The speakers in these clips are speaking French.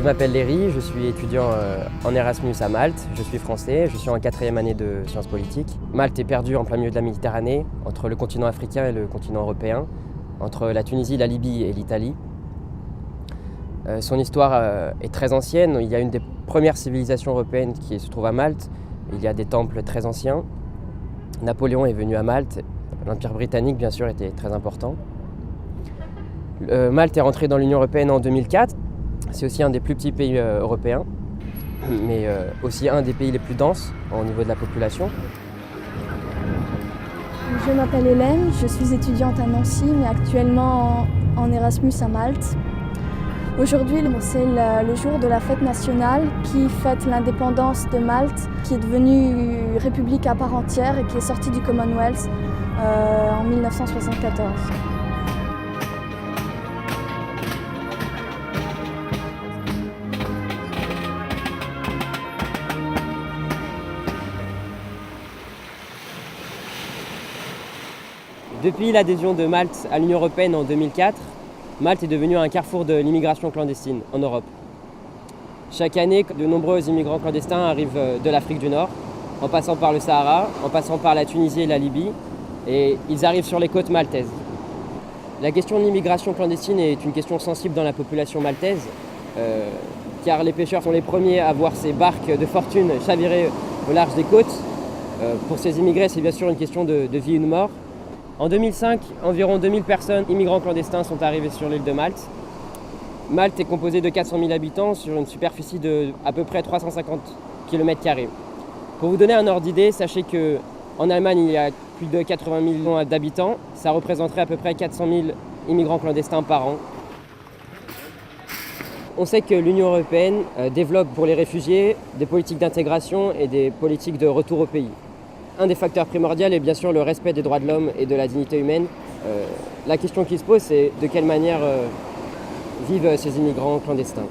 Je m'appelle Léry, je suis étudiant en Erasmus à Malte, je suis français, je suis en 4e année de sciences politiques. Malte est perdue en plein milieu de la Méditerranée, entre le continent africain et le continent européen, entre la Tunisie, la Libye et l'Italie. Son histoire est très ancienne, il y a une des premières civilisations européennes qui se trouve à Malte, il y a des temples très anciens. Napoléon est venu à Malte, l'Empire britannique bien sûr était très important. Malte est rentré dans l'Union européenne en 2004. C'est aussi un des plus petits pays européens, mais aussi un des pays les plus denses au niveau de la population. Je m'appelle Hélène, je suis étudiante à Nancy, mais actuellement en Erasmus à Malte. Aujourd'hui, c'est le jour de la fête nationale qui fête l'indépendance de Malte, qui est devenue république à part entière et qui est sortie du Commonwealth en 1974. Depuis l'adhésion de Malte à l'Union européenne en 2004, Malte est devenue un carrefour de l'immigration clandestine en Europe. Chaque année, de nombreux immigrants clandestins arrivent de l'Afrique du Nord, en passant par le Sahara, en passant par la Tunisie et la Libye, et ils arrivent sur les côtes maltaises. La question de l'immigration clandestine est une question sensible dans la population maltaise, car les pêcheurs sont les premiers à voir ces barques de fortune chavirer au large des côtes. Pour ces immigrés, c'est bien sûr une question de vie ou de mort. En 2005, environ 2000 personnes, immigrants clandestins, sont arrivés sur l'île de Malte. Malte est composée de 400 000 habitants sur une superficie de à peu près 350 km². Pour vous donner un ordre d'idée, sachez qu'en Allemagne, il y a plus de 80 millions d'habitants. Ça représenterait à peu près 400 000 immigrants clandestins par an. On sait que l'Union européenne développe pour les réfugiés des politiques d'intégration et des politiques de retour au pays. Un des facteurs primordiaux est bien sûr le respect des droits de l'homme et de la dignité humaine. La question qui se pose, c'est de quelle manière vivent ces immigrants clandestins.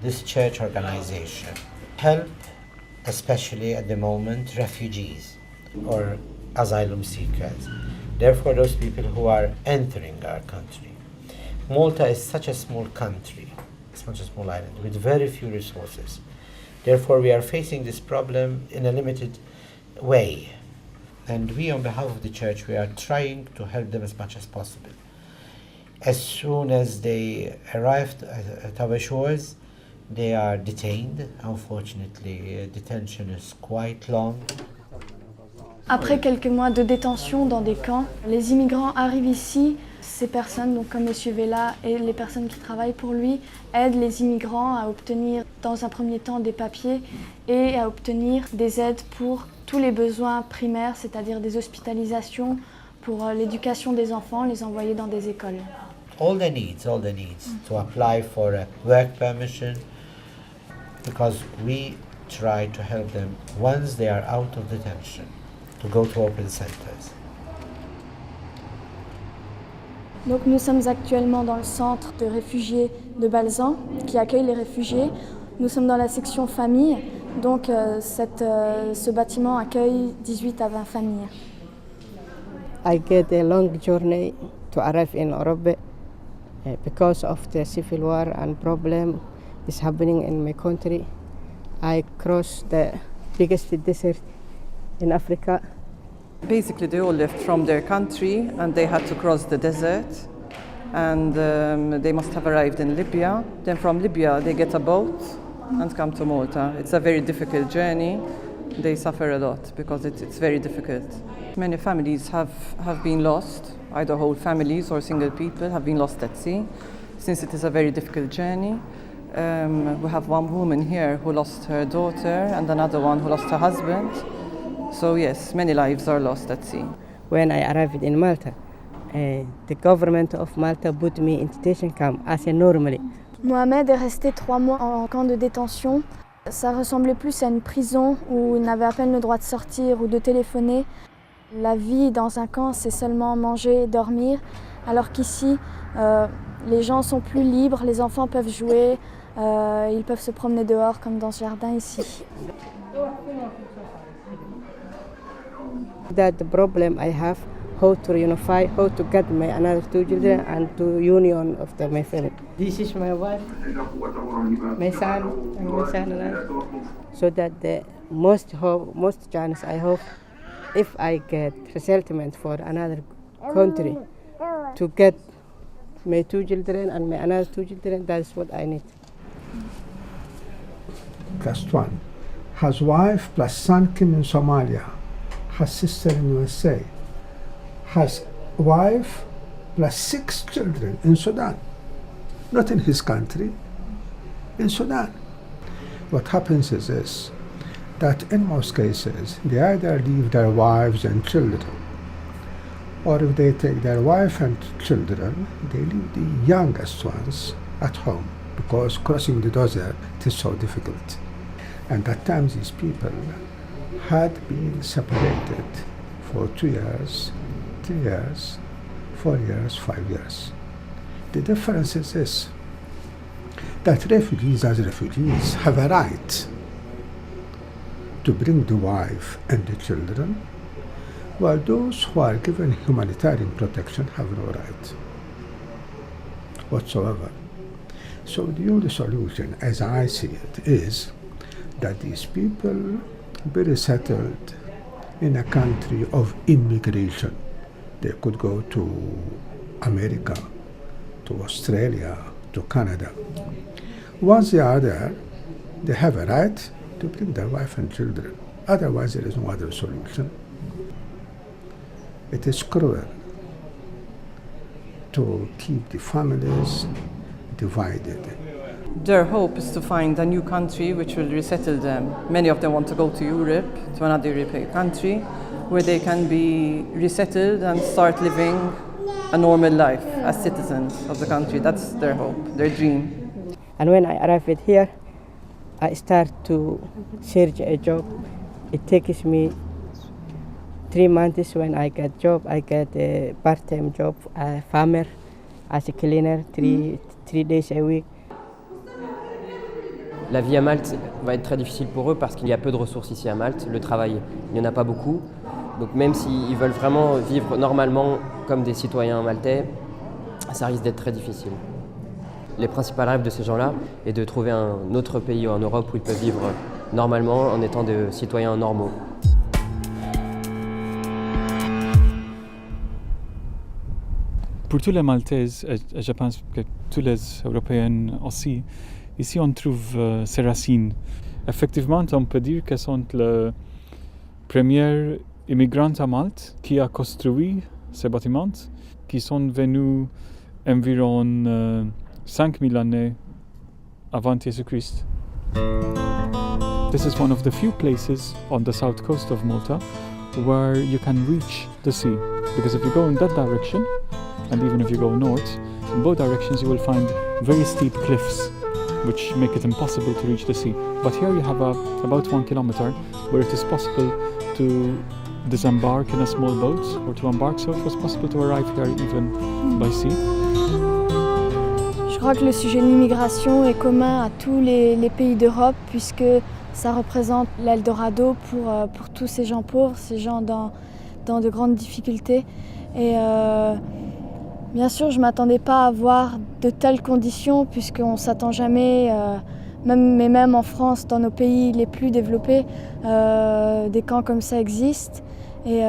This church organization help, especially at the moment, refugees or asylum seekers. Therefore, those people who are entering our country. Malta is such a small country. Such a small island with very few resources. Therefore, we are facing this problem in a limited way. And we, on behalf of the church, we are trying to help them as much as possible. As soon as they arrived at our shores, they are detained. Unfortunately, detention is quite long. Après quelques mois de détention dans des camps, les immigrants arrivent ici. Ces personnes, donc comme M. Vella et les personnes qui travaillent pour lui, aident les immigrants à obtenir dans un premier temps des papiers et à obtenir des aides pour tous les besoins primaires, c'est-à-dire des hospitalisations, pour l'éducation des enfants, les envoyer dans des écoles. All the needs, to apply for a work permission, because we try to help them once they are out of detention, to go to open centers. Donc nous sommes actuellement dans le centre de réfugiés de Balzan qui accueille les réfugiés. Nous sommes dans la section famille, donc ce bâtiment accueille 18 à 20 familles. I get a long journey to arrive in Europe because of the civil war and problem is happening in my country. I cross the biggest desert in Africa. Basically, they all left from their country and they had to cross the desert, and they must have arrived in Libya. Then from Libya, they get a boat and come to Malta. It's a very difficult journey. They suffer a lot because it's very difficult. Many families have been lost, either whole families or single people have been lost at sea, since it is a very difficult journey. We have one woman here who lost her daughter and another one who lost her husband. So yes, many lives are lost at sea. When I arrived in Malta, the government of Malta put me in detention camp as a normally. Mohamed est resté 3 mois en camp de détention. Ça ressemblait plus à une prison où il n'avait à peine le droit de sortir ou de téléphoner. La vie dans un camp, c'est seulement manger et dormir, alors qu'ici, les gens sont plus libres, les enfants peuvent jouer, ils peuvent se promener dehors comme dans ce jardin ici. That the problem I have how to reunify, how to get my another 2 children and to union of my family. This is my wife, my son, and my son and I. So that the most chance I hope, if I get resettlement for another country, to get my 2 children and my another 2 children, that's what I need. Just one. Has wife plus son came in Somalia. Has sister in USA. Has wife plus 6 children in Sudan. Not in his country, in Sudan. What happens is this, that in most cases, they either leave their wives and children, or if they take their wife and children, they leave the youngest ones at home, because crossing the desert is so difficult. And at times these people had been separated for 2 years, 3 years, 4 years, 5 years. The difference is this, that refugees as refugees have a right to bring the wife and the children, while those who are given humanitarian protection have no right whatsoever. So the only solution, as I see it, is that these people be resettled in a country of immigration. They could go to America, to Australia, to Canada. Once they are there, they have a right to bring their wife and children. Otherwise, there is no other solution. It is cruel to keep the families divided. Their hope is to find a new country which will resettle them. Many of them want to go to Europe, to another European country, where they can be resettled and start living a normal life as citizens of the country. That's their hope, their dream. And when I arrived here, I start to search a job. It takes me 3 months when I get job. I get a part-time job, a farmer, as a cleaner, three days a week. La vie à Malte va être très difficile pour eux parce qu'il y a peu de ressources ici à Malte. Le travail, il n'y en a pas beaucoup. Donc même s'ils veulent vraiment vivre normalement comme des citoyens maltais, ça risque d'être très difficile. Les principaux rêves de ces gens-là est de trouver un autre pays en Europe où ils peuvent vivre normalement en étant des citoyens normaux. Pour tous les Maltaises, et je pense que tous les Européens aussi, ici on trouve ces racines. Effectivement, on peut dire que sont les premiers immigrants à Malte qui a construit ces bâtiments, qui sont venus environ 5000 années avant Jésus-Christ. This is one of the few places on the south coast of Malta where you can reach the sea, because if you go in that direction, and even if you go north, in both directions you will find very steep cliffs which make it impossible to reach the sea. But here you have about 1 kilometer where it is possible to disembark in a small boat or to embark, so it was possible to arrive here even by sea. Je crois que le sujet de l'immigration est commun à tous les pays d'Europe, puisque ça représente l'Eldorado pour tous ces gens pauvres, ces gens dans de grandes difficultés. Et bien sûr, je ne m'attendais pas à voir de telles conditions, puisqu'on ne s'attend jamais, même en France, dans nos pays les plus développés, des camps comme ça existent. Et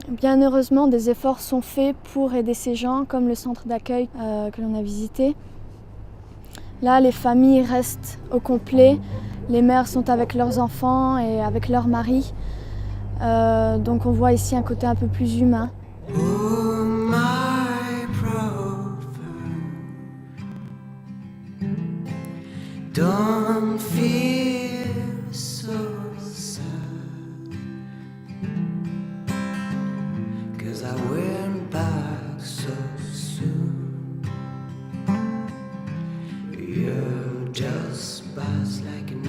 bien heureusement, des efforts sont faits pour aider ces gens, comme le centre d'accueil que l'on a visité. Là, les familles restent au complet. Les mères sont avec leurs enfants et avec leurs maris. Donc on voit ici un côté un peu plus humain. Oh, my prophet, don't feel so sad, 'cause I went back so soon. You're just buzzed like an